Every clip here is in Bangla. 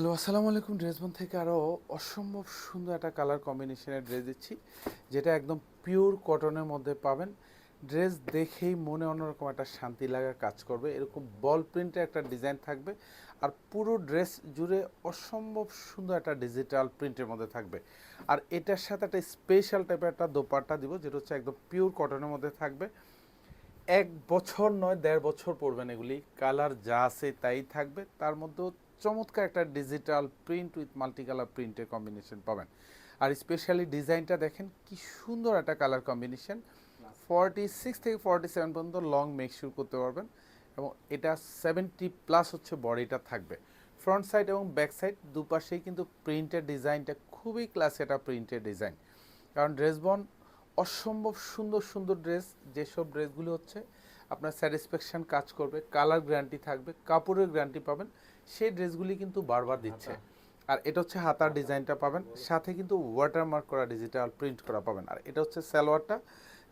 হ্যালো, আসসালামু আলাইকুম। ড্রেসবন থেকে আরও অসম্ভব সুন্দর একটা কালার কম্বিনেশনের ড্রেস দিচ্ছি, যেটা একদম পিওর কটনের মধ্যে পাবেন। ড্রেস দেখেই মনে অন্যরকম একটা শান্তি লাগা কাজ করবে। এরকম বল প্রিন্টের একটা ডিজাইন থাকবে, আর পুরো ড্রেস জুড়ে অসম্ভব সুন্দর একটা ডিজিটাল প্রিন্টের মধ্যে থাকবে। আর এটার সাথে একটা স্পেশাল টাইপের একটা দোপাট্টা দিব, যেটা হচ্ছে একদম পিওর কটনের মধ্যে থাকবে। 1 বছর নয়, 1.5 বছর পরবেন এগুলি। কালার যা আছে তাই থাকবে, তার মধ্যেও চমৎকার একটা digital print with multi colour প্রিন্টের কম্বিনেশন পাবেন। আর স্পেশালি ডিজাইনটা দেখেন কি সুন্দর একটা কালার কম্বিনেশন। 46 থেকে 47 পর্যন্ত লং মেকশিওর করতে পারবেন, এবং এটা 70+ হচ্ছে বডিটা থাকবে। ফ্রন্ট সাইড এবং ব্যাক সাইড দুপাশেই কিন্তু প্রিন্টের ডিজাইনটা খুবই ক্লাসি একটা প্রিন্টের ডিজাইন। কারণ ড্রেসবন অসম্ভব সুন্দর সুন্দর ড্রেস, যেসব ড্রেসগুলো হচ্ছে আপনার স্যাটিসফ্যাকশান কাজ করবে, কালার গ্যারান্টি থাকবে, কাপড়ের গ্যারান্টি পাবেন, সেই ড্রেসগুলি কিন্তু বারবার দিচ্ছে। আর এটা হচ্ছে হাতার ডিজাইনটা পাবেন, সাথে কিন্তু ওয়াটারমার্ক করা ডিজিটাল প্রিন্ট করা পাবেন। আর এটা হচ্ছে সালোয়ারটা,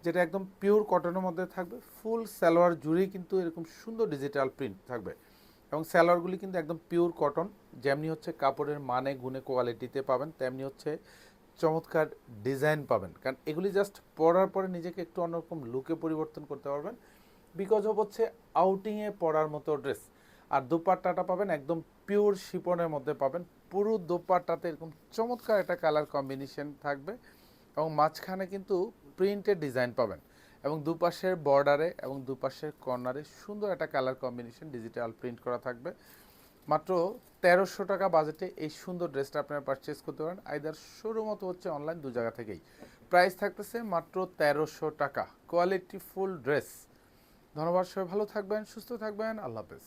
যেটা একদম পিওর কটনের মধ্যে থাকবে। ফুল সালোয়ার জুড়েই কিন্তু এরকম সুন্দর ডিজিটাল প্রিন্ট থাকবে, এবং সালোয়ারগুলি কিন্তু একদম পিওর কটন। যেমনি হচ্ছে কাপড়ের মানে গুণে কোয়ালিটিতে পাবেন, তেমনি হচ্ছে চমৎকার ডিজাইন পাবেন। কারণ এগুলি জাস্ট পরার পরে নিজেকে একটু অন্যরকম লুকে পরিবর্তন করতে পারবেন, বিকজ অফ হচ্ছে আউটিংয়ে পরার মতো ড্রেস। আর দোপাট্টাটা পাবেন একদম পিওর শিপনের মধ্যে পাবেন। পুরো দোপাট্টাতে এরকম চমৎকার একটা কালার কম্বিনেশন থাকবে, এবং মাঝখানে কিন্তু প্রিন্টের ডিজাইন পাবেন, এবং দুপাশের বর্ডারে এবং দুপাশের কর্নারে সুন্দর একটা কালার কম্বিনেশন ডিজিটাল প্রিন্ট করা থাকবে। মাত্র 1300 টাকা বাজেটে এই সুন্দর ড্রেসটা আপনারা পারচেস করতে পারেন, আইদার শোরুম মতো হচ্ছে অনলাইন, দু জায়গা থেকেই। প্রাইস থাকতেছে মাত্র 1300 টাকা। Quality full dress. ধন্যবাদ, সবাই ভালো থাকবেন, সুস্থ থাকবেন, আল্লাহ হাফেজ।